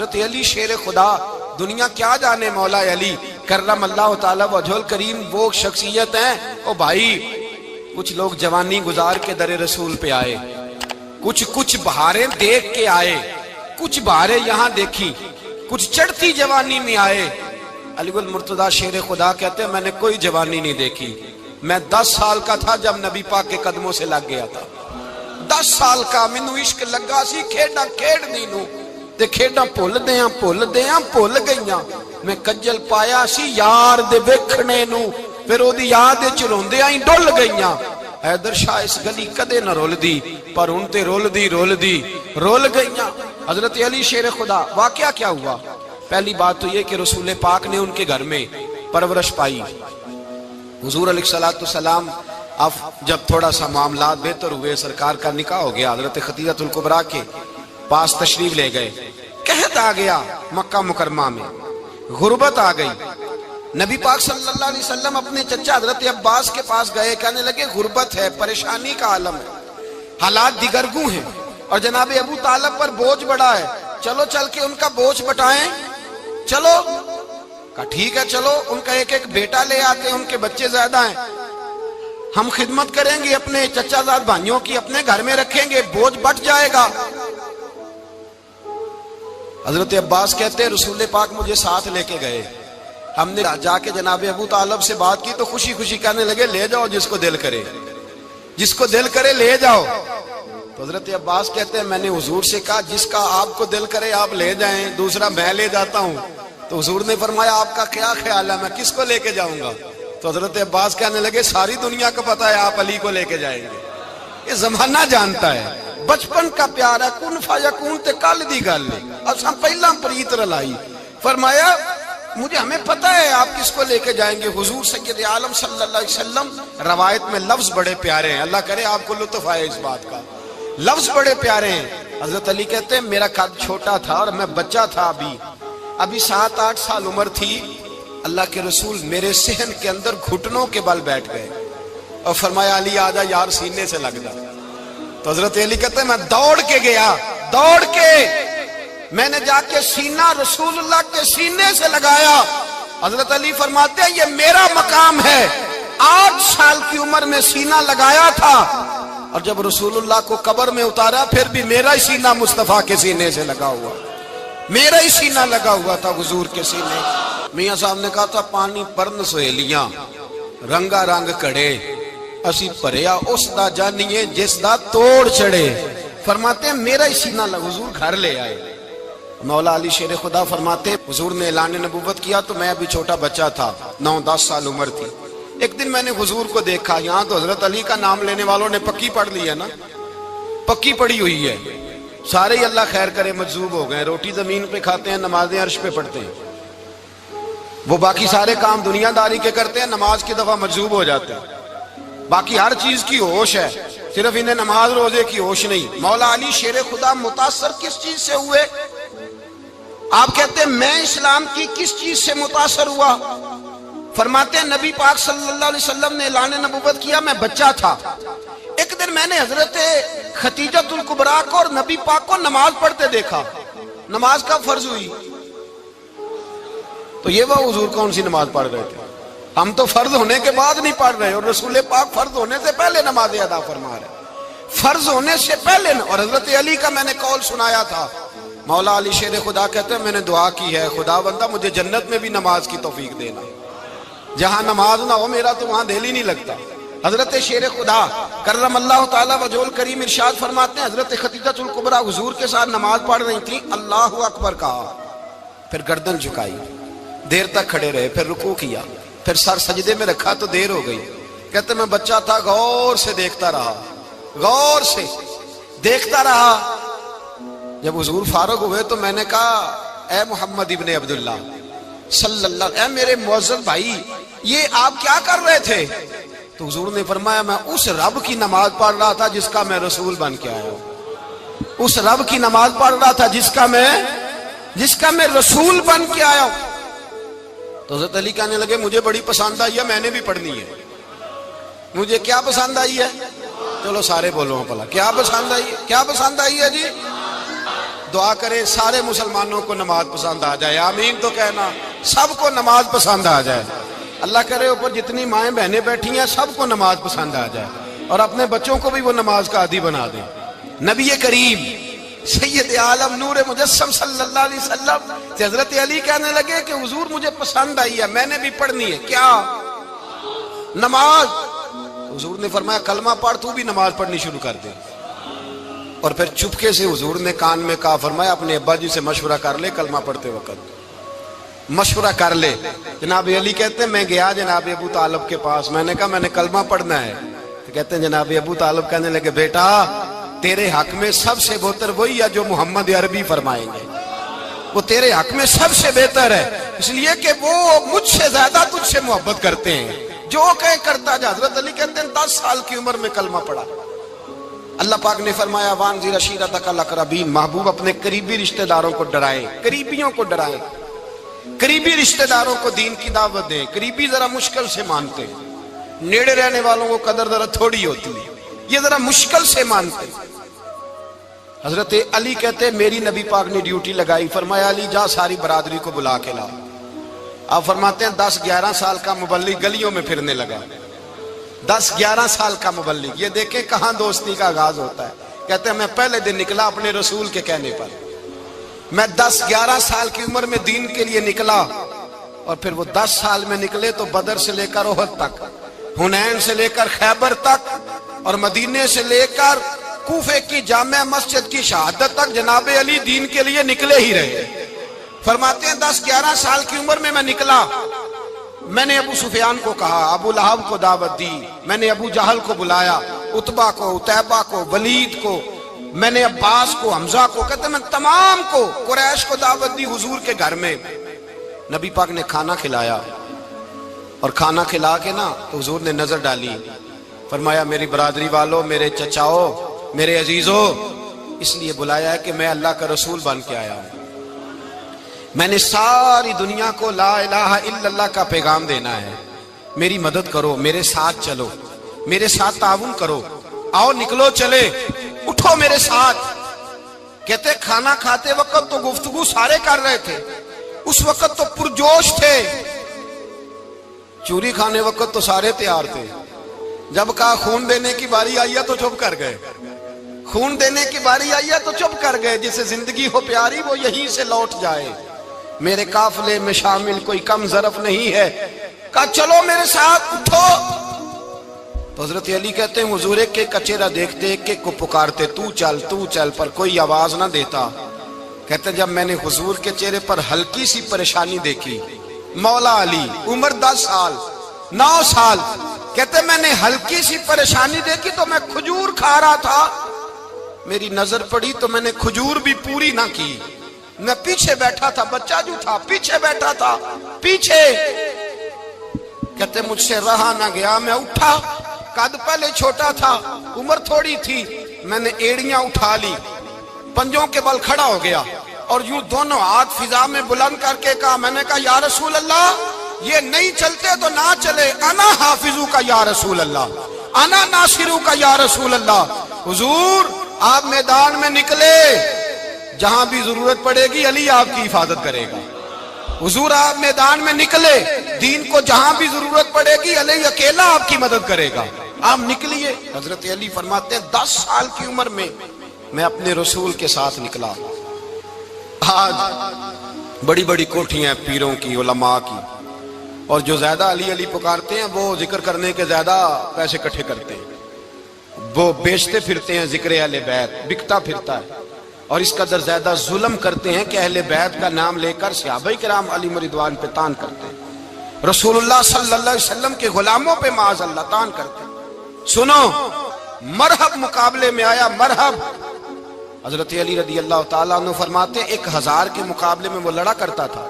حضرت علی شیر خدا، دنیا کیا جانے مولا علی کرم اللہ تعالی وجہ الکریم، وہ شخصیت ہیں۔ او بھائی کچھ لوگ جوانی گزار کے در رسول پہ آئے، کچھ بہاریں دیکھ کے آئے، کچھ بہاریں یہاں دیکھی، کچھ چڑھتی جوانی میں آئے۔ علی گل مرتضیٰ شیر خدا کہتے ہیں میں نے کوئی جوانی نہیں دیکھی، میں 10 سال کا تھا جب نبی پاک کے قدموں سے لگ گیا تھا، 10 سال کا مینوں عشق لگا سی، کھیڈاں کھیڈنی نو تے کھیڈاں بھول بھول گئیاں، میں کجل پایا سی یار دے ویکھنے نو، پھر او دی یاد وچ روندیاں ہی ڈل گئیاں۔ حیدر شاہ اس گلی کدے نہ رول دی، پر ہن تے رول دی رول گئیاں۔ حضرت علی شیر خدا، واقعہ کیا ہوا؟ پہلی بات تو یہ کہ رسول پاک نے ان کے گھر میں پرورش پائی۔ حضور علیہ السلام اب جب تھوڑا سا معاملات بہتر ہوئے، سرکار کا نکاح ہو گیا، حضرت خدیجہ الکبریٰ کے پاس تشریف لے گئے، قحط آ گیا مکہ مکرمہ میں، غربت آ گئی۔ نبی پاک صلی اللہ علیہ وسلم اپنے چچا حضرت عباس کے پاس گئے، کہنے لگے غربت ہے، پریشانی کا عالم ہے، حالات دیگرگوں ہیں، اور جناب ابو طالب پر بوجھ بڑا ہے، چلو چل کے ان کا بوجھ بٹائیں، چلو۔ کہا ٹھیک ہے چلو، ان کا ایک بیٹا لے آتے ہیں، ان کے بچے زیادہ ہیں، ہم خدمت کریں گے اپنے چچا زاد بھائیوں کی، اپنے گھر میں رکھیں گے، بوجھ بٹ جائے گا۔ حضرت عباس کہتے ہیں رسول پاک مجھے ساتھ لے کے گئے، ہم نے جا کے جناب ابو طالب سے بات کی تو خوشی خوشی کہنے لگے لے جاؤ جس کو دل کرے لے جاؤ۔ تو حضرت عباس کہتے ہیں میں نے حضور سے کہا جس کا آپ کو دل کرے آپ لے جائیں، دوسرا میں لے جاتا ہوں۔ تو حضور نے فرمایا آپ کا کیا خیال ہے، میں کس کو لے کے جاؤں گا؟ تو حضرت عباس کہنے لگے ساری دنیا کو پتا ہے آپ علی کو لے کے جائیں گے، یہ زمانہ جانتا ہے، بچپن کا پیار ہے، کن فیکون تے کل دی گل ہے، اساں پہلا پریت رلائی۔ فرمایا مجھے ہمیں پتہ ہے آپ کس کو لے کے جائیں گے، حضور سید عالم صلی اللہ علیہ وسلم۔ روایت میں لفظ بڑے پیارے ہیں، اللہ کرے آپ کو لطف آئے اس بات کا، لفظ بڑے پیارے ہیں۔ حضرت علی کہتے ہیں میرا قد چھوٹا تھا اور میں بچہ تھا، ابھی 7-8 سال عمر تھی، اللہ کے رسول میرے صحن کے اندر گھٹنوں کے بل بیٹھ گئے اور فرمایا علی آجا یار سینے سے لگ جا۔ تو حضرت علی کہتے ہیں میں دوڑ کے گیا، میں نے جا کے سینہ رسول اللہ کے سینے سے لگایا۔ حضرت علی فرماتے ہیں یہ میرا مقام ہے، 8 سال کی عمر میں سینہ لگایا تھا، اور جب رسول اللہ کو قبر میں اتارا پھر بھی میرا ہی سینہ مصطفیٰ کے سینے سے لگا ہوا، میرا ہی سینہ لگا ہوا تھا حضور کے سینے۔ میاں صاحب نے کہا تھا پانی پرن سہیلیاں رنگا رنگ کڑے، اسی پریا اس دا جانیے جس دا توڑ چڑھے۔ فرماتے ہیں میرا ہی سینہ لگا، حضور گھر لے آئے۔ مولا علی شیر خدا فرماتے ہیں حضور نے اعلان نبوت کیا تو میں ابھی چھوٹا بچہ تھا، 9-10 سال عمر تھی۔ ایک دن میں نے حضور کو دیکھا، یہاں تو حضرت علی کا نام لینے والوں نے پکی پڑھ لی ہے نا، پکی پڑھی ہوئی ہے، سارے ہی اللہ خیر کرے مجذوب ہو گئے، روٹی زمین پہ کھاتے ہیں، نمازیں عرش پہ پڑھتے ہیں، وہ باقی سارے کام دنیا داری کے کرتے ہیں، نماز کی دفعہ مجذوب ہو جاتے ہیں، باقی ہر چیز کی ہوش ہے، صرف انہیں نماز روزے کی ہوش نہیں۔ مولا علی شیر خدا متاثر کس چیز سے ہوئے؟ آپ کہتے ہیں میں اسلام کی کس چیز سے متاثر ہوا؟ فرماتے ہیں نبی پاک صلی اللہ علیہ وسلم نے اعلان نبوت کیا، میں بچہ تھا، ایک دن میں نے حضرت خدیجہ الکبریٰ کو اور نبی پاک کو نماز پڑھتے دیکھا۔ نماز کب فرض ہوئی؟ تو یہ وہ حضور کون سی نماز پڑھ رہے تھے؟ ہم تو فرض ہونے کے بعد نہیں پڑھ رہے، اور رسول پاک فرض ہونے سے پہلے نماز ادا فرما رہے، فرض ہونے سے پہلے۔ اور حضرت علی کا میں نے قول سنایا تھا، مولا علی شیر خدا کہتے ہیں میں نے دعا کی ہے خدا بندہ مجھے جنت میں بھی نماز کی توفیق دینا، جہاں نماز نہ ہو میرا تو وہاں دل ہی نہیں لگتا۔ حضرت شیر خدا کرم اللہ تعالیٰ وجہ الکریم ارشاد فرماتے ہیں حضرت خدیجہ الکبریٰ حضور کے ساتھ نماز پڑھ رہی تھی، اللہ اکبر کہا، پھر گردن جھکائی، دیر تک کھڑے رہے، پھر رکوع کیا، پھر سر سجدے میں رکھا تو دیر ہو گئی۔ کہتے میں بچہ تھا، غور سے دیکھتا رہا، غور سے دیکھتا رہا۔ جب حضور فارغ ہوئے تو میں نے کہا اے محمد ابن عبداللہ صلی اللہ، اے میرے معزز بھائی یہ آپ کیا کر رہے تھے؟ تو حضور نے فرمایا میں اس رب کی نماز پڑھ رہا تھا جس کا میں رسول بن کے آیا ہوں، اس رب کی نماز پڑھ رہا تھا جس کا میں رسول بن کے آیا ہوں۔ تو حضرت علی کہنے لگے مجھے بڑی پسند آئی ہے، میں نے بھی پڑھنی ہے۔ مجھے کیا پسند آئی ہے؟ چلو سارے بولو پلا، کیا پسند آئی ہے؟ کیا پسند آئی ہے جی؟ دعا کریں سارے مسلمانوں کو نماز پسند آ جائے، آمین تو کہنا، سب کو نماز پسند آ جائے۔ اللہ کرے اوپر جتنی مائیں بہنیں بیٹھی ہیں سب کو نماز پسند آ جائے، اور اپنے بچوں کو بھی وہ نماز کا عادی بنا دیں۔ نبی کریم سید عالم نور مجسم صلی اللہ علیہ وسلم سے حضرت علی کہنے لگے کہ حضور مجھے پسند آئی ہے، میں نے بھی پڑھنی ہے، کیا؟ نماز۔ حضور نے فرمایا کلمہ پڑھ، تو بھی نماز پڑھنی شروع کر دے۔ اور پھر چپکے سے حضور نے کان میں کہا، فرمایا اپنے ابا جی سے مشورہ کر لے کلمہ پڑھتے وقت، مشورہ کر لے۔ جناب علی کہتے ہیں میں گیا جناب ابو طالب کے پاس، میں نے کہا میں نے کلمہ پڑھنا ہے، تو کہتے ہیں جناب ابو طالب کہنے لگے بیٹا تیرے حق میں سب سے بہتر وہی ہے جو محمد عربی فرمائیں گے، وہ تیرے حق میں سب سے بہتر ہے، اس لیے کہ وہ مجھ سے زیادہ تجھ سے محبت کرتے ہیں، جو کہے کرتا جا۔ حضرت علی کہتے ہیں 10 سال کی عمر میں کلمہ پڑھا۔ اللہ پاک نے فرمایا وانذر عشیرتک الاقربین، محبوب اپنے قریبی رشتہ داروں کو ڈرائیں، قریبیوں کو ڈرائیں، قریبی رشتہ داروں کو دین کی دعوت دیں۔ قریبی ذرا مشکل سے مانتے ہیں، نیڑے رہنے والوں کو قدر ذرا تھوڑی ہوتی ہے، یہ ذرا مشکل سے مانتے ہیں۔ حضرت علی کہتے ہیں میری نبی پاک نے ڈیوٹی لگائی، فرمایا علی جا ساری برادری کو بلا کے لا۔ آپ فرماتے ہیں 10-11 سال کا مبلغ گلیوں میں پھرنے لگا، 10-11 سال کا مبلغ، یہ دیکھیں کہاں دوستی کا آغاز ہوتا ہے۔ کہتے ہیں میں پہلے دن نکلا اپنے رسول کے کہنے پر، میں 10-11 سال کی عمر میں دین کے لیے نکلا، اور پھر وہ 10 سال میں نکلے تو بدر سے لے کر احد تک، حنین سے لے کر خیبر تک، اور مدینے سے لے کر کوفے کی جامع مسجد کی شہادت تک جناب علی دین کے لیے نکلے ہی رہے۔ فرماتے ہیں 10-11 سال کی عمر میں نکلا، میں نے ابو سفیان کو کہا، ابو لہب کو دعوت دی، میں نے ابو جہل کو بلایا، عتبہ کو، عتیبہ کو، ولید کو، میں نے عباس کو، حمزہ کو، کہتے ہیں میں تمام کو، قریش کو دعوت دی حضور کے گھر میں۔ نبی پاک نے کھانا کھلایا، اور کھانا کھلا کے نا تو حضور نے نظر ڈالی، فرمایا میری برادری والوں، میرے چچاؤ، میرے عزیزوں، اس لیے بلایا ہے کہ میں اللہ کا رسول بن کے آیا ہوں، میں نے ساری دنیا کو لا الہ الا اللہ کا پیغام دینا ہے، میری مدد کرو، میرے ساتھ چلو، میرے ساتھ تعاون کرو، آؤ نکلو چلے، اٹھو میرے ساتھ۔ کہتے کھانا کھاتے وقت تو گفتگو سارے کر رہے تھے، اس وقت تو پرجوش تھے، چوری کھانے وقت تو سارے تیار تھے، جب کہا خون دینے کی باری آئی ہے تو چپ کر گئے، خون دینے کی باری آئی ہے تو چپ کر گئے، جسے زندگی ہو پیاری وہ یہیں سے لوٹ جائے، میرے قافلے میں شامل کوئی کم ظرف نہیں ہے، کہا چلو میرے ساتھ اٹھو۔ تو حضرت علی کہتے ہیں حضور ایک ایک کا چہرہ دیکھتے ایک ایک کو پکارتے، تو چل، پر کوئی آواز نہ دیتا۔ کہتے ہیں جب میں نے حضور کے چہرے پر ہلکی سی پریشانی دیکھی، مولا علی عمر 10 سال 9 سال، کہتے میں نے ہلکی سی پریشانی دیکھی تو میں کھجور کھا رہا تھا، میری نظر پڑی تو میں نے کھجور بھی پوری نہ کی، میں پیچھے بیٹھا تھا، بچہ جو تھا پیچھے بیٹھا تھا، پیچھے۔ کہتے مجھ سے رہا نہ گیا، میں اٹھا، قد پہلے چھوٹا تھا، عمر تھوڑی تھی، میں نے ایڑیاں اٹھا لی، پنجوں کے بل کھڑا ہو گیا، اور یوں دونوں ہاتھ فضا میں بلند کر کے کہا، میں نے کہا یا رسول اللہ یہ نہیں چلتے تو نہ چلے، انا حافظو کا یا رسول اللہ، انا ناصرو کا یا رسول اللہ۔ حضور آپ میدان میں نکلے، جہاں بھی ضرورت پڑے گی علی آپ کی حفاظت کرے گا۔ حضور آپ میدان میں نکلے، دین کو جہاں بھی ضرورت پڑے گی علی اکیلا آپ کی مدد کرے گا، آپ نکلیے۔ حضرت علی فرماتے ہیں 10 سال کی عمر میں میں اپنے رسول کے ساتھ نکلا۔ آج بڑی بڑی کوٹھیاں پیروں کی، علماء کی، اور جو زیادہ علی علی پکارتے ہیں وہ ذکر کرنے کے زیادہ پیسے اکٹھے کرتے ہیں، وہ بیچتے پھرتے ہیں ذکر اہل بیت، بکتا پھرتا ہے، اور اس قدر زیادہ ظلم کرتے ہیں کہ اہل بیت کا نام لے کر صحابہ کرام علی رضوان پہ تان کرتے ہیں، رسول اللہ صلی اللہ علیہ وسلم کے غلاموں پہ معاذ اللہ تان کرتے ہیں۔ سنو، مرحب مقابلے میں آیا، مرحب۔ حضرت علی رضی اللہ تعالیٰ عنہ فرماتے ہیں 1000 کے مقابلے میں وہ لڑا کرتا تھا،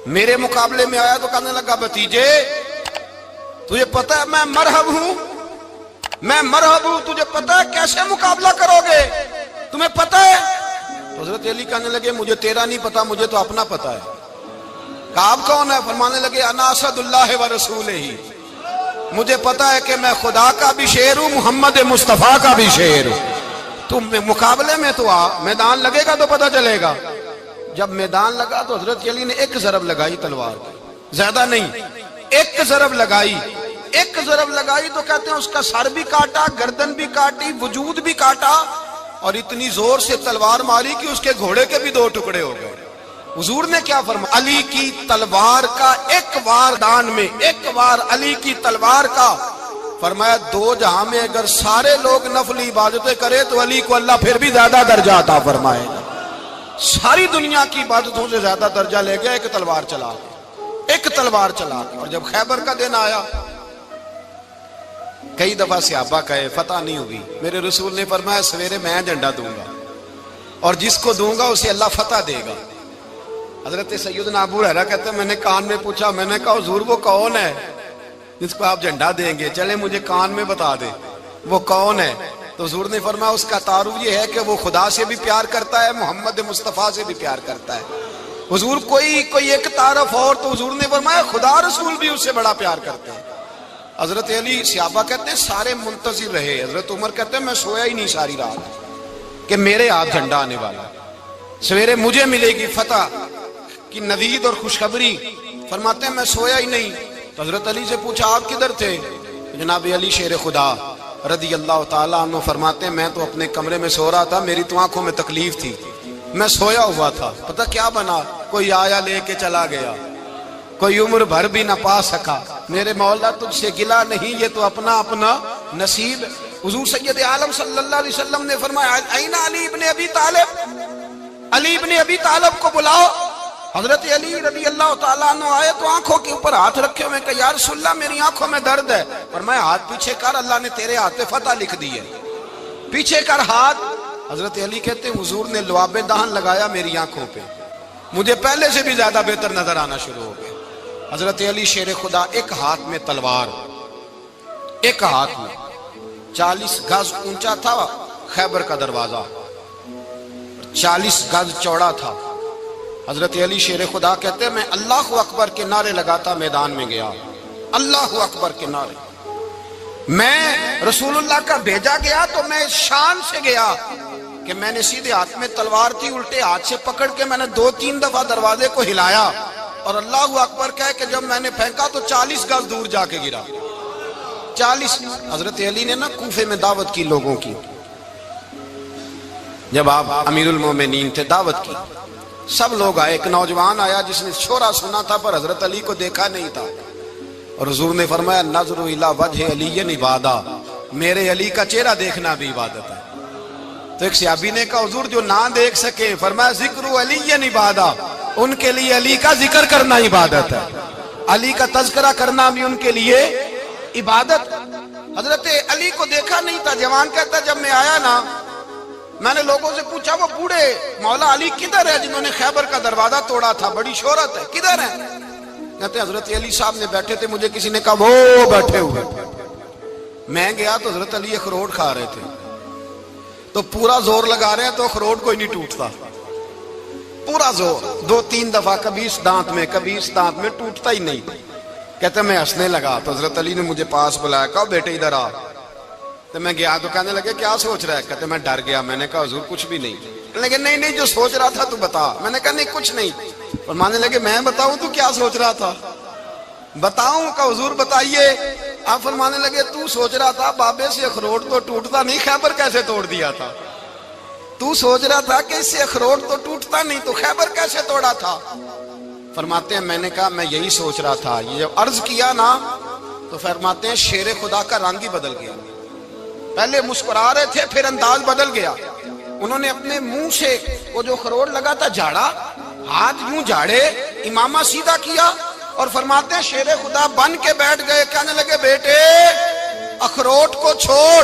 میرے مقابلے میں آیا تو کہنے لگا بھتیجے تجھے پتہ ہے میں مرحب ہوں، میں مرحب ہوں، تجھے پتہ ہے کیسے مقابلہ کرو گے، تمہیں پتہ ہے؟ تو حضرت علی کہنے لگے مجھے تیرا نہیں پتا، مجھے تو اپنا پتہ ہے۔ کہا آپ کون ہے؟ فرمانے لگے انا اسد اللہ و رسولہ، مجھے پتا ہے کہ میں خدا کا بھی شیر ہوں، محمد مصطفیٰ کا بھی شیر ہوں۔ تم مقابلے میں تو آ، میدان لگے گا تو پتہ چلے گا۔ جب میدان لگا تو حضرت علی نے ایک ضرب لگائی تلوار کی، زیادہ نہیں، ایک ضرب لگائی۔ ایک ضرب لگائی تو کہتے ہیں اس کا سر بھی کاٹا، گردن بھی کاٹی، وجود بھی کاٹا، اور اتنی زور سے تلوار ماری کہ اس کے گھوڑے کے بھی 2 ٹکڑے ہو گئے۔ حضور نے کیا فرمایا؟ علی کی تلوار کا ایک وار دان میں، ایک وار علی کی تلوار کا، فرمایا 2 جہاں میں اگر سارے لوگ نفلی عبادتیں کرے تو علی کو اللہ پھر بھی زیادہ درجہ عطا فرمائے گا۔ ساری دنیا کی عبادتوں سے زیادہ درجہ لے گیا ایک تلوار چلا کے، ایک تلوار چلا کے۔ اور جب خیبر کا دن آیا، کئی دفعہ صحابہ کہے فتح نہیں ہوگی، میرے رسول نے فرمایا سویرے میں جھنڈا دوں گا، اور جس کو دوں گا اسے اللہ فتح دے گا۔ حضرت سیدنا ابو ہریرہ کہتے ہیں میں نے کان میں پوچھا، میں نے کہا حضور وہ کون ہے جس کو آپ جھنڈا دیں گے؟ چلے مجھے کان میں بتا دے وہ کون ہے۔ تو حضور نے فرمایا اس کا تعارف یہ ہے کہ وہ خدا سے بھی پیار کرتا ہے، محمد مصطفیٰ سے بھی پیار کرتا ہے۔ حضور کوئی ایک تعارف اور، تو حضور نے فرمایا خدا رسول بھی اس سے بڑا پیار کرتے ہیں۔ حضرت علی، صحابہ کہتے ہیں سارے منتظر رہے۔ حضرت عمر کہتے ہیں میں سویا ہی نہیں ساری رات کہ میرے ہاتھ جھنڈا آنے والا، سویرے مجھے ملے گی فتح کی نوید اور خوشخبری۔ فرماتے ہیں میں سویا ہی نہیں۔ تو حضرت علی سے پوچھا آپ کدھر تھے؟ جناب علی شیر خدا رضی اللہ تعالیٰ عنہ فرماتے ہیں میں تو اپنے کمرے میں سو رہا تھا، میری تو آنکھوں میں تکلیف تھی، میں سویا ہوا تھا، پتہ کیا بنا، کوئی آیا لے کے چلا گیا، کوئی عمر بھر بھی نہ پا سکا۔ میرے مولا تجھ سے گلا نہیں، یہ تو اپنا اپنا نصیب۔ حضور سید عالم صلی اللہ علیہ وسلم نے فرمایا این علی ابن ابی طالب، علی ابن ابی طالب کو بلاؤ۔ حضرت علی رضی اللہ تعالیٰ عنہ آئے تو آنکھوں کے اوپر ہاتھ رکھے ہوئے کہ یا رسول اللہ میری آنکھوں میں درد ہے۔ فرمایا ہاتھ پیچھے کر، اللہ نے تیرے ہاتھ پہ فتح لکھ دی ہے، پیچھے کر ہاتھ۔ حضرت علی کہتے ہیں حضور نے لعاب دہن لگایا میری آنکھوں پہ، مجھے پہلے سے بھی زیادہ بہتر نظر آنا شروع ہو گیا۔ حضرت علی شیر خدا، ایک ہاتھ میں تلوار، ایک ہاتھ میں 40 گز اونچا تھا خیبر کا دروازہ، 40 گز چوڑا تھا۔ حضرت علی شیر خدا کہتے ہیں میں اللہ اکبر کے نعرے لگاتا میدان میں گیا، اللہ اکبر کے نعرے۔ میں رسول اللہ کا بھیجا گیا تو میں شان سے گیا کہ میں نے سیدھے ہاتھ میں تلوار تھی، الٹے ہاتھ سے پکڑ کے میں نے 2-3 دفعہ دروازے کو ہلایا، اور اللہ اکبر کہہ کہ جب میں نے پھینکا تو 40 گز دور جا کے گرا، 40۔ حضرت علی نے نا کوفے میں دعوت کی لوگوں کی، جب آپ امیر المومنین تھے، دعوت کی، سب لوگ آئے۔ ایک نوجوان آیا جس نے شورا سنا تھا پر حضرت علی کو دیکھا نہیں تھا، اور حضور نے فرمایا نظر الی وجہ علی عبادہ، میرے علی کا چہرہ دیکھنا بھی عبادت ہے۔ تو ایک صحابی نے کہا حضور جو نہ دیکھ سکے، فرمایا ذکر علی عبادہ، ان کے لیے علی کا ذکر کرنا عبادت ہے، علی کا تذکرہ کرنا بھی ان کے لیے عبادت۔ حضرت علی کو دیکھا نہیں تھا۔ جوان کہتا جب میں آیا نا، میں نے لوگوں سے پوچھا وہ بوڑھے مولا علی کدھر ہے جنہوں نے خیبر کا دروازہ توڑا تھا، بڑی شہرت ہے، کدھر ہے؟ کہتے ہیں حضرت علی صاحب نے بیٹھے تھے، مجھے کسی نے کہا وہ بیٹھے ہوئے۔ میں گیا تو حضرت علی اخروٹ کھا رہے تھے، تو پورا زور لگا رہے ہیں تو اخروٹ کوئی نہیں ٹوٹتا، پورا زور 2-3 دفعہ، کبھی اس دانت میں کبھی اس دانت میں، ٹوٹتا ہی نہیں۔ کہتے میں ہنسنے لگا تو حضرت علی نے مجھے پاس بلایا، کہا بیٹے ادھر آ۔ تو میں گیا تو کہنے لگے کیا سوچ رہا ہے؟ کہتے میں ڈر گیا۔ میں نے کہا حضور کچھ بھی نہیں۔ لیکن نہیں جو سوچ رہا تھا تو بتا۔ میں نے کہا نہیں کچھ نہیں۔ فرمانے لگے میں بتاؤں تو کیا سوچ رہا تھا؟ بتاؤں؟ کہ حضور بتائیے۔ آپ فرمانے لگے تو سوچ رہا تھا بابے سے اخروٹ تو ٹوٹتا نہیں، خیبر کیسے توڑ دیا تھا؟ تو سوچ رہا تھا کہ اس سے اخروٹ تو ٹوٹتا نہیں تو خیبر کیسے توڑا تھا؟ فرماتے ہیں میں نے کہا میں یہی سوچ رہا تھا۔ یہ جب عرض کیا نا تو فرماتے ہیں شیر خدا کا رنگ ہی بدل گیا، پہلے مسکرا رہے تھے پھر انداز بدل گیا۔ انہوں نے اپنے منہ سے وہ جو خروٹ لگا تھا جھاڑا، ہاتھ یوں جھاڑے، امامہ سیدھا کیا، اور فرماتے ہیں شیر خدا بن کے بیٹھ گئے۔ کہنے لگے بیٹے اخروٹ کو چھوڑ،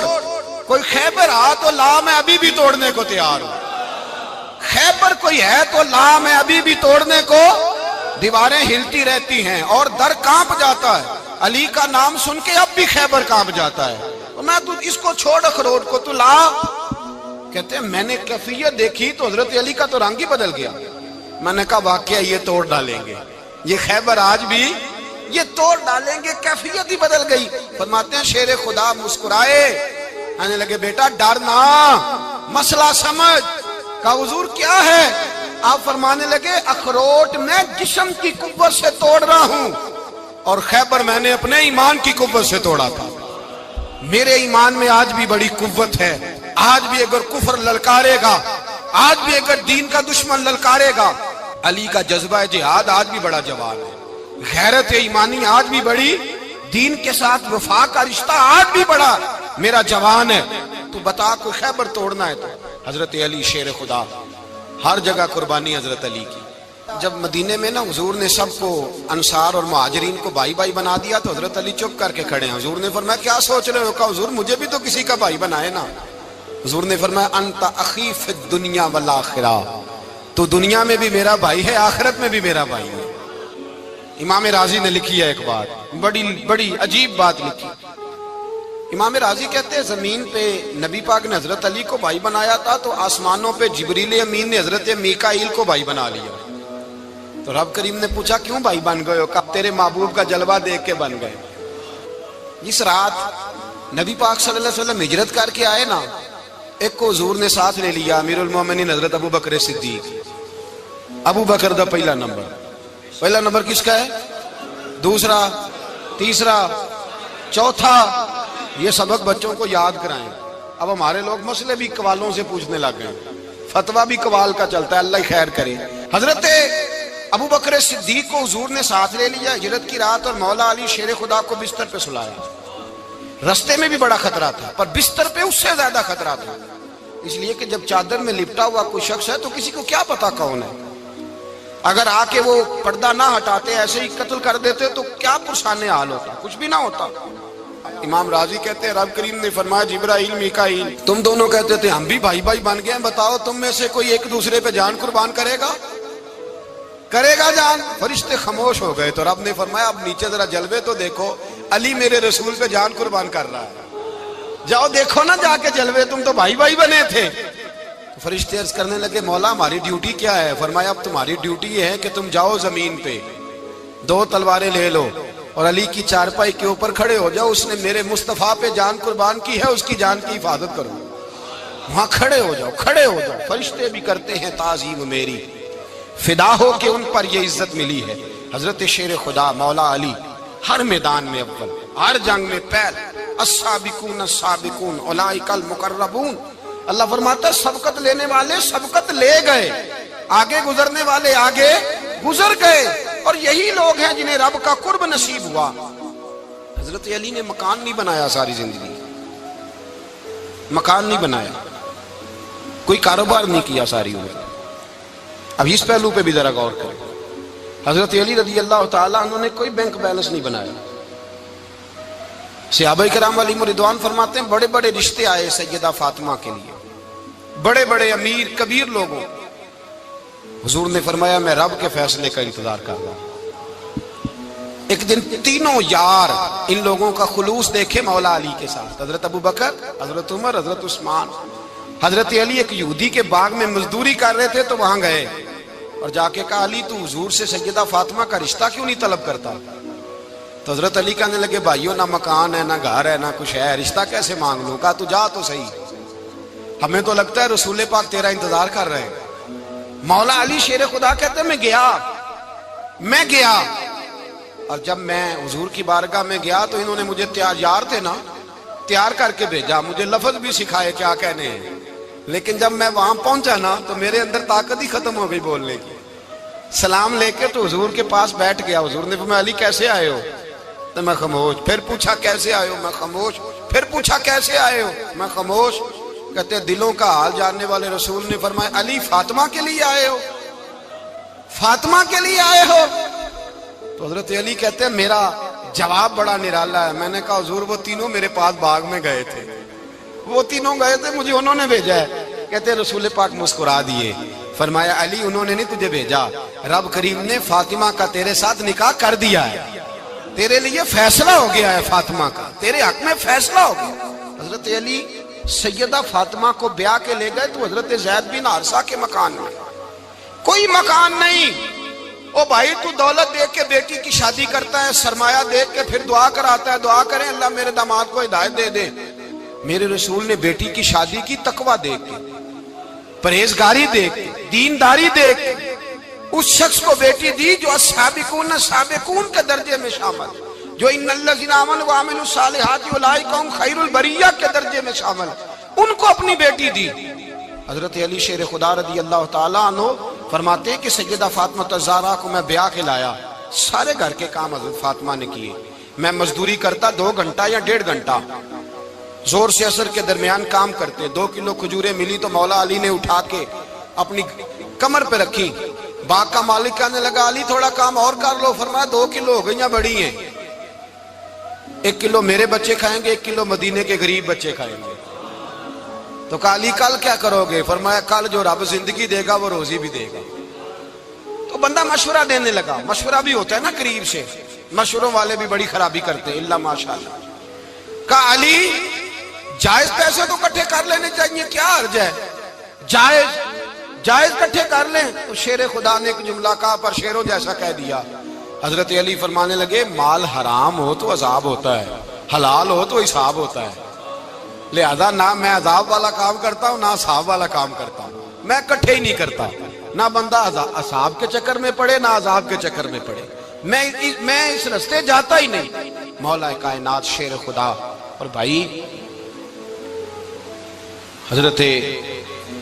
کوئی خیبر آ تو لا، میں ابھی بھی توڑنے کو تیار ہوں۔ خیبر کوئی ہے تو لا، میں ابھی بھی توڑنے کو۔ دیواریں ہلتی رہتی ہیں اور در کانپ جاتا ہے، علی کا نام سن کے اب بھی خیبر کانپ جاتا ہے۔ میں تو اس کو چھوڑ اخروٹ کو تو لا۔ کہتے ہیں میں نے کیفیت دیکھی تو حضرت علی کا تو رنگ ہی بدل گیا۔ میں نے کہا واقعہ یہ توڑ ڈالیں گے، یہ خیبر آج بھی یہ توڑ ڈالیں گے، کیفیت ہی بدل گئی۔ فرماتے ہیں شیر خدا مسکرائے، کہنے لگے بیٹا ڈر نہ، مسئلہ سمجھ۔ کہا حضور کیا ہے؟ آپ فرمانے لگے اخروٹ میں جسم کی قوت سے توڑ رہا ہوں اور خیبر میں نے اپنے ایمان کی قوت سے توڑا تھا۔ میرے ایمان میں آج بھی بڑی قوت ہے، آج بھی اگر کفر للکارے گا، آج بھی اگر دین کا دشمن للکارے گا، علی کا جذبہ جہاد آج بھی بڑا جوان ہے، غیرت ایمانی آج بھی بڑی، دین کے ساتھ وفا کا رشتہ آج بھی بڑا میرا جوان ہے۔ تو بتا کوئی خیبر توڑنا ہے تو حضرت علی شیر خدا، ہر جگہ قربانی حضرت علی کی۔ جب مدینے میں نا حضور نے سب کو انصار اور مہاجرین کو بھائی بھائی بنا دیا تو حضرت علی چپ کر کے کھڑے ہیں۔ حضور نے فرمایا کیا سوچ رہے ہو؟ کہا حضور مجھے بھی تو کسی کا بھائی بنائے نا۔ حضور نے فرمایا انت اخی فی الدنیا والآخرہ، تو دنیا میں بھی میرا بھائی ہے، آخرت میں بھی میرا بھائی ہے۔ امام راضی نے لکھی ہے ایک بات، بڑی عجیب بات لکھی۔ امام راضی کہتے ہیں زمین پہ نبی پاک نے حضرت علی کو بھائی بنایا تھا تو آسمانوں پہ جبریل امین نے حضرت میکائیل کو بھائی بنا لیا۔ تو رب کریم نے پوچھا کیوں بھائی بن گئے ہو؟ کہا تیرے محبوب کا جلوہ دیکھ کے بن گئے۔ جس رات نبی پاک صلی اللہ علیہ وسلم ہجرت کر کے آئے نا، ایک کو حضور نے ساتھ لے لیا، امیر المومنین حضرت ابو بکر صدیق۔ ابو بکر دا پہلا نمبر کس کا ہے؟ دوسرا، تیسرا، چوتھا، یہ سبق بچوں کو یاد کرائیں۔ اب ہمارے لوگ مسئلے بھی قوالوں سے پوچھنے لگ گئے، فتویٰ بھی قوال کا چلتا ہے، اللہ خیر کرے۔ حضرت ابو بکر صدیق کو حضور نے ساتھ لے لیا ہجرت کی رات، اور مولا علی شیر خدا کو بستر پہ سلایا۔ رستے میں بھی بڑا خطرہ تھا پر بستر پہ اس سے زیادہ خطرہ تھا، اس لیے کہ جب چادر میں لپٹا ہوا کوئی شخص ہے تو کسی کو کیا پتا کون ہے، اگر آ کے وہ پردہ نہ ہٹاتے ایسے ہی قتل کر دیتے تو کیا پرسان حال ہوتا، کچھ بھی نہ ہوتا۔ امام راضی کہتے ہیں رب کریم نے فرمایا جبرائیل میکائیل تم دونوں کہتے تھے ہم بھی بھائی بھائی بن گئے ہیں، بتاؤ تم میں سے کوئی ایک دوسرے پہ جان قربان کرے گا جان؟ فرشتے خاموش ہو گئے تو رب نے فرمایا اب نیچے ذرا جلوے تو دیکھو، علی میرے رسول پہ جان قربان کر رہا ہے، جاؤ دیکھو نا جا کے جلوے، تم تو بھائی بھائی بنے تھے۔ فرشتے عرض کرنے لگے مولا ہماری ڈیوٹی کیا ہے؟ فرمایا اب تمہاری ڈیوٹی یہ ہے کہ تم جاؤ زمین پہ، دو تلواریں لے لو اور علی کی چارپائی کے اوپر کھڑے ہو جاؤ، اس نے میرے مصطفیٰ پہ جان قربان کی ہے، اس کی جان کی حفاظت کرو۔ وہاں کھڑے ہو جاؤ۔ فرشتے بھی کرتے ہیں تعظیم میری، فدا ہو کہ ان پر یہ عزت ملی ہے۔ حضرت شیر خدا مولا علی ہر میدان میں اول، ہر جنگ میں پہل، السابقون السابقون اولئک المقربون۔ اللہ فرماتا ہے سبقت لینے والے سبقت لے گئے، آگے گزرنے والے آگے گزر گئے، اور یہی لوگ ہیں جنہیں رب کا قرب نصیب ہوا۔ حضرت علی نے مکان نہیں بنایا، ساری زندگی مکان نہیں بنایا، کوئی کاروبار نہیں کیا ساری عمر۔ اب اس پہلو پہ بھی ذرا غور کریں، حضرت علی رضی اللہ تعالیٰ انہوں نے کوئی بینک بیلنس نہیں بنایا۔ صحابہ کرام علیہم رضوان فرماتے ہیں بڑے بڑے رشتے آئے سیدہ فاطمہ کے لیے، بڑے بڑے امیر کبیر لوگوں، حضور نے فرمایا میں رب کے فیصلے کا انتظار کر رہا ہوں۔ ایک دن تینوں یار ان لوگوں کا خلوص دیکھے مولا علی کے ساتھ، حضرت ابو بکر، حضرت عمر، حضرت عثمان۔ حضرت علی ایک یہودی کے باغ میں مزدوری کر رہے تھے تو وہاں گئے اور جا کے کہا علی تو حضور سے سیدہ فاطمہ کا رشتہ کیوں نہیں طلب کرتا؟ تو حضرت علی کہنے لگے بھائیو نہ مکان ہے، نہ گھر ہے، نہ کچھ ہے، رشتہ کیسے مانگ لوں؟ کہا تو جا تو صحیح، ہمیں تو لگتا ہے رسول پاک تیرا انتظار کر رہے ہیں۔ مولا علی شیر خدا کہتے ہیں میں گیا اور جب میں حضور کی بارگاہ میں گیا تو انہوں نے مجھے یار تھے نا، تیار کر کے بھیجا، مجھے لفظ بھی سکھائے کیا کہنے ہیں، لیکن جب میں وہاں پہنچا نا تو میرے اندر طاقت ہی ختم ہو گئی بولنے کی۔ سلام لے کے تو حضور کے پاس بیٹھ گیا، حضور نے فرمایا علی کیسے آئے ہو؟ تو میں خاموش، پھر پوچھا کیسے آئے ہو؟ میں خاموش، پھر پوچھا کیسے آئے ہو؟ میں خاموش۔ کہتے ہیں دلوں کا حال جاننے والے رسول نے فرمایا علی فاطمہ کے لیے آئے ہو؟ فاطمہ کے لیے آئے ہو؟ تو حضرت علی کہتے ہیں میرا جواب بڑا نرالا ہے۔ میں نے کہا حضور وہ تینوں میرے پاس باغ میں گئے تھے، وہ تینوں گئے تھے، مجھے انہوں نے بھیجا ہے۔ کہتے ہیں رسول پاک مسکرا دیے، فرمایا علی انہوں نے نہیں تجھے بھیجا، رب کریم نے فاطمہ کا تیرے ساتھ نکاح کر دیا ہے، تیرے لیے فیصلہ ہو گیا ہے، فاطمہ کا تیرے حق میں فیصلہ ہو گیا۔ حضرت علی سیدہ فاطمہ کو بیاہ کے لے گئے تو حضرت زید بن حارثہ کے مکان میں، کوئی مکان نہیں۔ او بھائی تو دولت دیکھ کے بیٹی کی شادی کرتا ہے، سرمایہ دیکھ کے پھر دعا کراتا ہے، دعا کریں اللہ میرے داماد کو ہدایت دے دے۔ میرے رسول نے بیٹی کی شادی کی تقوی دیکھ کے، پرہیزگاری دیکھ کے، دینداری دیکھ کے اس شخص کو بیٹی دی جو السابقون السابقون کے درجے میں شامل، جو ان الذین آمنوا وعملوا الصالحات اولئک هم خیر البریہ کے درجے میں شامل، ان کو اپنی بیٹی دی۔ حضرت علی شیر خدا رضی اللہ تعالیٰ عنہ فرماتے ہیں کہ سیدہ فاطمہ الزہرا کو میں بیاہ کے لایا، سارے گھر کے کام حضرت فاطمہ نے کیے، میں مزدوری کرتا 2 گھنٹہ یا 1.5 گھنٹہ، زور سے عصر کے درمیان کام کرتے، 2 کلو کھجوریں ملی تو مولا علی نے اٹھا کے اپنی کمر پہ رکھی، باغ کا مالک کہنے لگا علی تھوڑا کام اور کر لو، فرمایا 2 کلو ہو گئیں بڑی ہیں، 1 کلو میرے بچے کھائیں گے، 1 کلو مدینے کے غریب بچے کھائیں گے۔ تو کہا علی کل کیا کرو گے؟ فرمایا کل جو رب زندگی دے گا وہ روزی بھی دے گا۔ تو بندہ مشورہ دینے لگا، مشورہ بھی ہوتا ہے نا قریب سے، مشوروں والے بھی بڑی خرابی کرتے ہیں اللہ ماشاءاللہ۔ کہا علی جائز پیسے تو کٹھے کر لینے چاہیے، کیا حرج ہے، جائز کٹھے کر لیں۔ تو شیر خدا نے ایک جملہ کہا پر شیروں جیسا کہہ دیا۔ حضرت علی فرمانے لگے مال حرام ہو تو عذاب ہوتا ہے، حلال ہو تو حساب ہوتا ہے، لہذا نہ میں عذاب والا کام کرتا ہوں نہ حساب والا کام کرتا ہوں، میں کٹھے ہی نہیں کرتا، نہ بندہ عذاب کے چکر میں پڑے نہ عذاب کے چکر میں پڑے، میں اس رستے جاتا ہی نہیں۔ مولا کائنات شیر خدا۔ اور بھائی حضرت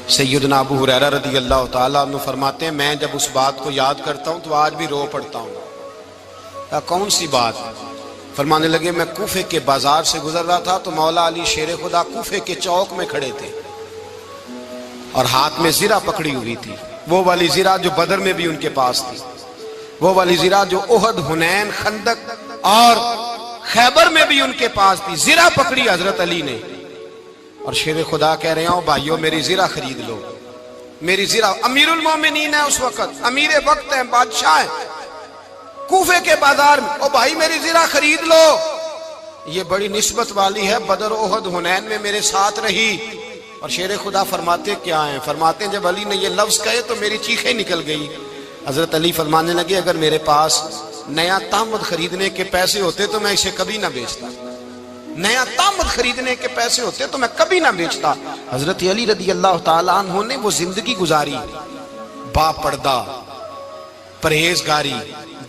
سیدنا ابو ہریرہ رضی اللہ تعالیٰ عنہ فرماتے ہیں میں جب اس بات کو یاد کرتا ہوں تو آج بھی رو پڑتا ہوں۔ کون سی بات؟ فرمانے لگے میں کوفے کے بازار سے گزر رہا تھا تو مولا علی شیر خدا کوفے کے چوک میں کھڑے تھے اور ہاتھ میں زرہ پکڑی ہوئی تھی، وہ والی زرہ جو بدر میں بھی ان کے پاس تھی، وہ والی زرہ جو احد، حنین، خندق اور خیبر میں بھی ان کے پاس تھی، زرہ پکڑی حضرت علی نے اور شیر خدا کہہ رہے ہوں بھائیو میری زرہ خرید لو، میری زرہ۔ امیر المومنین ہے اس وقت، امیر وقت ہے، بادشاہ ہے، کوفے کے بازار میں، او بھائی میری زرہ خرید لو، یہ بڑی نسبت والی ہے، بدر، احد، حنین میں میرے ساتھ رہی۔ اور شیر خدا فرماتے کیا ہیں؟ فرماتے ہیں جب علی نے یہ لفظ کہے تو میری چیخیں نکل گئی۔ حضرت علی فرمانے لگے اگر میرے پاس نیا تامد خریدنے کے پیسے ہوتے تو میں اسے کبھی نہ بیچتا، نیا تامد خریدنے کے پیسے ہوتے تو میں کبھی نہ بیچتا۔ حضرت علی رضی اللہ تعالیٰ عنہ نے وہ زندگی گزاری، با پردہ، پرہیزگاری،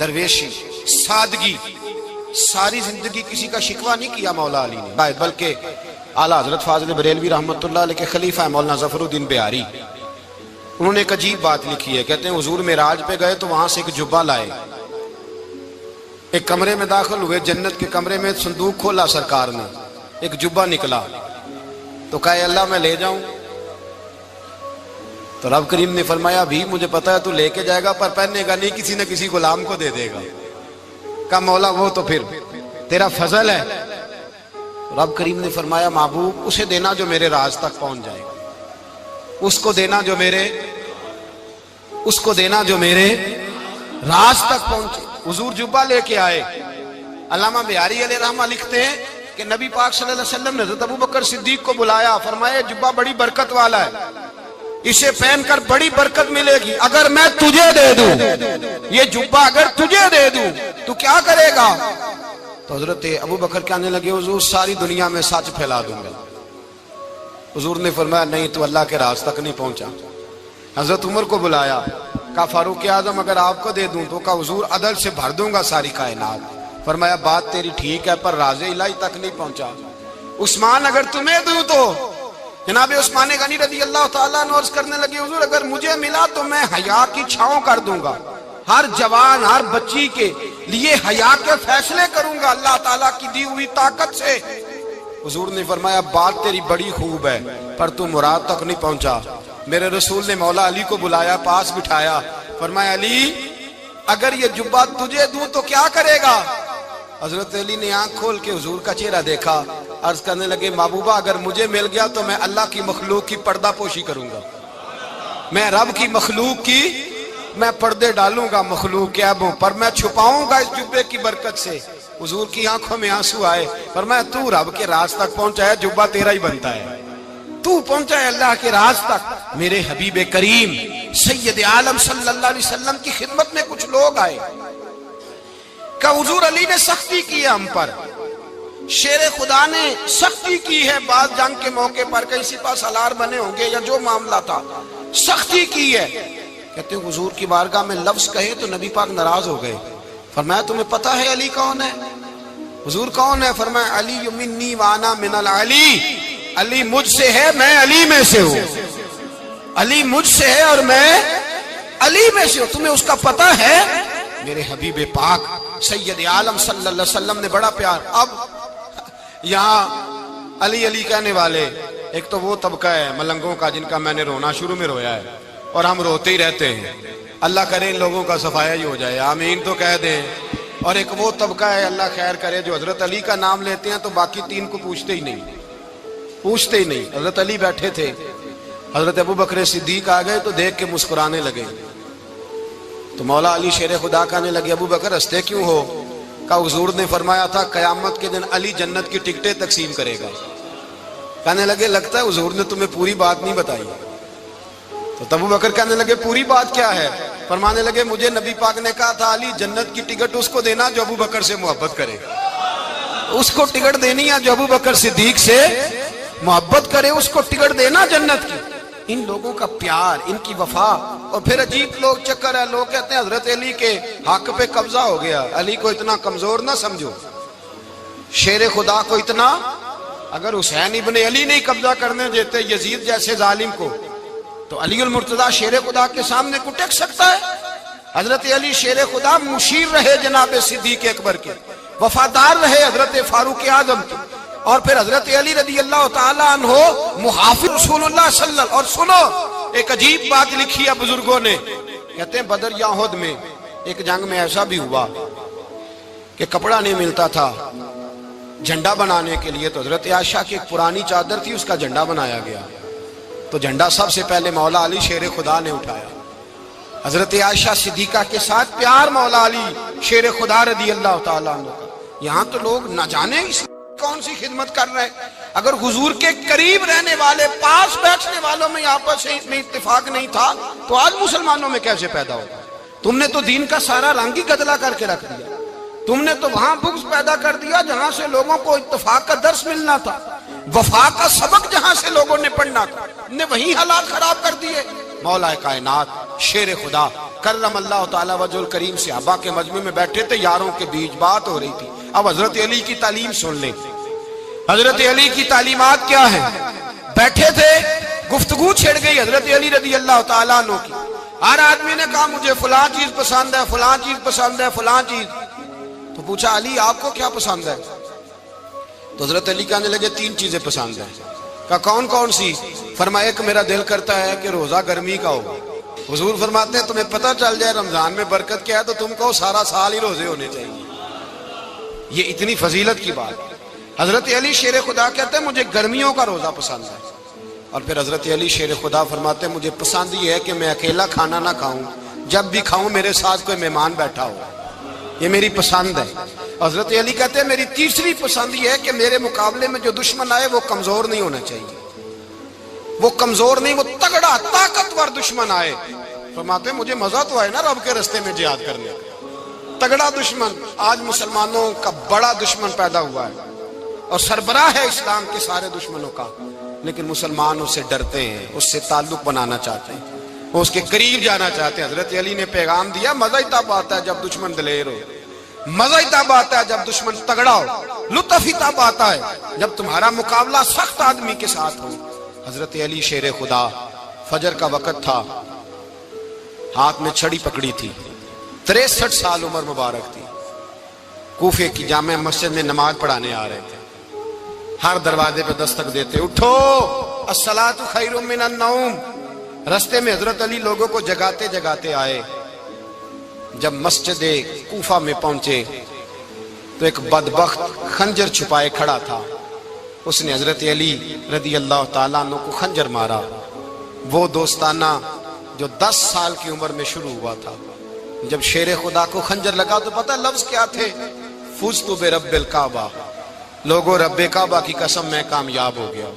درویشی، سادگی، ساری زندگی کسی کا شکوہ نہیں کیا مولا علی نے، بلکہ اعلیٰ حضرت فاضل بریلوی رحمۃ اللہ علیہ کے خلیفہ مولانا ظفر الدین بہاری، انہوں نے ایک عجیب بات لکھی ہے، کہتے ہیں حضور معراج پہ گئے تو وہاں سے ایک جبہ لائے، ایک کمرے میں داخل ہوئے، جنت کے کمرے میں صندوق کھولا سرکار نے، ایک جبہ نکلا تو کہا اللہ میں لے جاؤں؟ تو رب کریم نے فرمایا بھی مجھے پتا ہے تو لے کے جائے گا پر پہننے گا نہیں، کسی نہ کسی غلام کو دے دے گا۔ کہا مولا وہ تو پھر تیرا فضل ہے۔ رب کریم نے فرمایا محبوب اسے دینا جو میرے راز تک پہنچ جائے گا، اس کو دینا جو میرے راز تک پہنچے۔ حضور جبہ لے کے آئے۔ علامہ بہاری علیہ رحمہ لکھتے ہیں کہ نبی پاک صلی اللہ علیہ وسلم نے حضرت ابوبکر صدیق کو بلایا، فرمایا جبہ بڑی برکت والا ہے، اسے پہن کر بڑی برکت ملے گی، اگر میں تجھے دے دوں، یہ جبہ اگر تجھے دے دوں تو کیا کرے گا؟ تو حضرت ابوبکر کہنے لگے حضور ساری دنیا میں سچ پھیلا دوں گا۔ حضور نے فرمایا نہیں تو اللہ کے راز تک نہیں پہنچا۔ حضرت عمر کو بلایا، کہا فاروق اعظم اگر آپ کو دے دوں تو کہا حضور عدل سے بھر دوں گا ساری کائنات۔ فرمایا بات تیری ٹھیک ہے پر راز الہی تک نہیں پہنچا۔ عثمان اگر تمہیں دوں تو جناب عثمان غنی رضی اللہ تعالیٰ عنہ عرض کرنے لگے حضور اگر مجھے ملا تو میں حیا کی چھاؤں کر دوں گا، ہر جوان ہر بچی کے لیے حیا کے فیصلے کروں گا اللہ تعالیٰ کی دی ہوئی طاقت سے۔ حضور نے فرمایا بات تیری بڑی خوب ہے پر تو مراد تک نہیں پہنچا۔ میرے رسول نے مولا علی کو بلایا، پاس بٹھایا، فرمایا علی اگر یہ جبہ تجھے دوں تو کیا کرے گا؟ حضرت علی نے آنکھ کھول کے حضور کا چہرہ دیکھا، عرض کرنے لگے محبوبہ اگر مجھے مل گیا تو میں اللہ کی مخلوق کی پردہ پوشی کروں گا، میں رب کی مخلوق کی میں پردے ڈالوں گا مخلوق کے عیبوں پر، میں چھپاؤں گا اس جبے کی برکت سے۔ حضور کی آنکھوں میں آنسو آئے، فرمایا تو رب کے راز تک پہنچا ہے، جبہ تیرا ہی بنتا ہے، تو پہنچا ہے اللہ کے راز تک۔ میرے حبیب کریم سید عالم صلی اللہ علیہ وسلم کی خدمت میں کچھ لوگ آئے کہ حضور علی نے سختی کی ہے ہم پر، شیر خدا نے سختی کی ہے بعض جنگ کے موقع پر، کئی سپہ سالار بنے ہوں گے یا جو معاملہ تھا، سختی کی ہے. کہتے ہیں حضور کی بارگاہ میں لفظ کہے تو نبی پاک ناراض ہو گئے. فرمایا تمہیں پتہ ہے علی کون ہے؟ حضور کون ہے؟ فرمایا علی منی وانا من العلی، علی مجھ سے ہے میں علی میں سے ہوں. علی مجھ سے ہے اور میں علی میں سے ہوں. تمہیں اس کا پتہ ہے؟ میرے حبیب پاک سید عالم صلی اللہ علیہ وسلم نے بڑا پیار. اب یہاں علی علی کہنے والے ایک تو وہ طبقہ ہے ملنگوں کا جن کا میں نے رونا شروع میں رویا ہے اور ہم روتے ہی رہتے ہیں. اللہ کرے ان لوگوں کا صفایا ہی ہو جائے، آمین تو کہہ دیں. اور ایک وہ طبقہ ہے اللہ خیر کرے جو حضرت علی کا نام لیتے ہیں تو باقی تین کو پوچھتے ہی نہیں. حضرت علی بیٹھے تھے، حضرت ابو بکر صدیق آ گئے تو دیکھ کے مسکرانے لگے. تو مولا علی شیر خدا کہنے لگے ابو بکر ہنستے کیوں ہو؟ کہا حضور نے فرمایا تھا قیامت کے دن علی جنت کی ٹکٹیں تقسیم کرے گا. کہنے لگے لگتا ہے حضور نے تمہیں پوری بات نہیں بتائی. تو ابو بکر کہنے لگے پوری بات کیا ہے؟ فرمانے لگے مجھے نبی پاک نے کہا تھا علی جنت کی ٹکٹ اس کو دینا جو ابو بکر سے محبت کرے. اس کو ٹکٹ دینی ہے جو ابو بکر صدیق سے محبت کرے، اس کو ٹکٹ دینا جنت کی. ان لوگوں کا پیار، ان کی وفا. اور پھر عجیب لوگ چکر ہے، لوگ کہتے ہیں حضرت علی کے حق پہ قبضہ ہو گیا. علی کو اتنا کمزور نہ سمجھو، شیر خدا کو اتنا. اگر حسین ابن علی نہیں قبضہ کرنے دیتے یزید جیسے ظالم کو تو علی المرتضیٰ شیر خدا کے سامنے کو ٹک سکتا ہے؟ حضرت علی شیر خدا مشیر رہے جناب صدیق اکبر کے، وفادار رہے حضرت فاروق اعظم کے، اور پھر حضرت علی رضی اللہ تعالیٰ عنہ محافظ رسول اللہ صلی اللہ علیہ وسلم. اور سنو ایک عجیب بات لکھی ہے بزرگوں نے، کہتے ہیں بدر یا احد میں ایک جنگ میں ایسا بھی ہوا کہ کپڑا نہیں ملتا تھا جھنڈا بنانے کے لیے، تو حضرت عائشہ کی ایک پرانی چادر تھی اس کا جھنڈا بنایا گیا. تو جھنڈا سب سے پہلے مولا علی شیر خدا نے اٹھایا. حضرت عائشہ صدیقہ کے ساتھ پیار مولا علی شیر خدا رضی اللہ تعالیٰ عنہ کا. یہاں تو لوگ نہ جانے اس کون سی خدمت کر رہے ہیں. اگر حضور کے قریب رہنے والے پاس بیٹھنے والوں میں آپس میں اتفاق نہیں تھا تو آج مسلمانوں میں کیسے پیدا ہوگا؟ تم نے تو دین کا سارا رنگ ہی گدلا کر کے رکھ دیا. تم نے تو وہاں بغض پیدا کر دیا جہاں سے لوگوں کو اتفاق کا درس ملنا تھا، وفا کا سبق جہاں سے لوگوں نے پڑھنا تھا، نے وہی حالات خراب کر دیے. مولا کائنات شیر خدا کرم اللہ تعالیٰ وجہ الکریم صحابہ کے مجمع میں بیٹھے تھے، یاروں کے بیچ بات ہو رہی تھی. اب حضرت علی کی تعلیم سن لیں. حضرت علی کی تعلیمات کیا ہیں؟ بیٹھے تھے گفتگو چھڑ گئی حضرت علی رضی اللہ تعالیٰ عنہ کی. ہر آدمی نے کہا مجھے فلاں چیز پسند ہے، فلاں چیز پسند ہے، فلاں چیز. تو پوچھا علی آپ کو کیا پسند ہے؟ تو حضرت علی کہنے لگے تین چیزیں پسند ہیں. کہا کون کون سی؟ فرمایا ایک میرا دل کرتا ہے کہ روزہ گرمی کا ہو. حضور فرماتے ہیں تمہیں پتہ چل جائے رمضان میں برکت کیا ہے تو تم کو سارا سال ہی روزے ہونے چاہیے. یہ اتنی فضیلت کی بات. حضرت علی شیر خدا کہتے ہیں مجھے گرمیوں کا روزہ پسند ہے. اور پھر حضرت علی شیر خدا فرماتے ہیں مجھے پسند یہ ہے کہ میں اکیلا کھانا نہ کھاؤں، جب بھی کھاؤں میرے ساتھ کوئی مہمان بیٹھا ہو. یہ میری پسند ہے. حضرت علی کہتے ہیں میری تیسری پسند یہ ہے کہ میرے مقابلے میں جو دشمن آئے وہ کمزور نہیں ہونا چاہیے، وہ کمزور نہیں، وہ تگڑا طاقتور دشمن آئے. فرماتے ہیں مجھے مزہ تو آئے نا رب کے رستے میں جہاد کرنے کا. تگڑا دشمن. آج مسلمانوں کا بڑا دشمن پیدا ہوا ہے اور سربراہ ہے اسلام کے سارے دشمنوں کا، لیکن مسلمان اس سے ڈرتے ہیں، اس سے تعلق بنانا چاہتے ہیں، وہ اس کے قریب جانا چاہتے ہیں. حضرت علی نے پیغام دیا مزہ ہی تب آتا ہے جب دشمن دلیر ہو، مزہ ہی تب آتا ہے جب دشمن تگڑا ہو، لطف ہی تب آتا ہے جب تمہارا مقابلہ سخت آدمی کے ساتھ ہو. حضرت علی شیر خدا فجر کا وقت تھا، ہاتھ میں چھڑی پکڑی تھی، 63 سال عمر مبارک تھی. کوفے کی جامع مسجد میں نماز پڑھانے آ رہے تھے. ہر دروازے پہ دستک دیتے اٹھو الصلاۃ خیر من النوم. رستے میں حضرت علی لوگوں کو جگاتے جگاتے آئے. جب مسجد کوفہ میں پہنچے تو ایک بدبخت خنجر چھپائے کھڑا تھا. اس نے حضرت علی رضی اللہ تعالیٰ عنہ کو خنجر مارا. وہ دوستانہ جو 10 سال کی عمر میں شروع ہوا تھا. جب شیر خدا کو خنجر لگا تو پتہ لفظ کیا تھے؟ فزت برب الکعبہ. لوگوں رب کعبہ کی قسم میں کامیاب ہو گیا،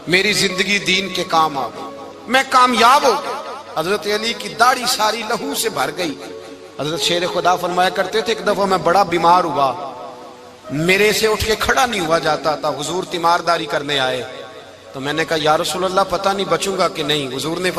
میری زندگی دین کے کام آ گئی، میں کامیاب ہو گیا. حضرت علی کی داڑھی ساری لہو سے بھر گئی. حضرت شیر خدا فرمایا کرتے تھے ایک دفعہ میں بڑا بیمار ہوا میرے سے اٹھ کے کھڑا نہیں ہوا جاتا تھا، حضور تیمارداری کرنے آئے تو میں نے کہا یا رسول اللہ پتہ نہیں بچوں گا کہ نہیں، حضور نے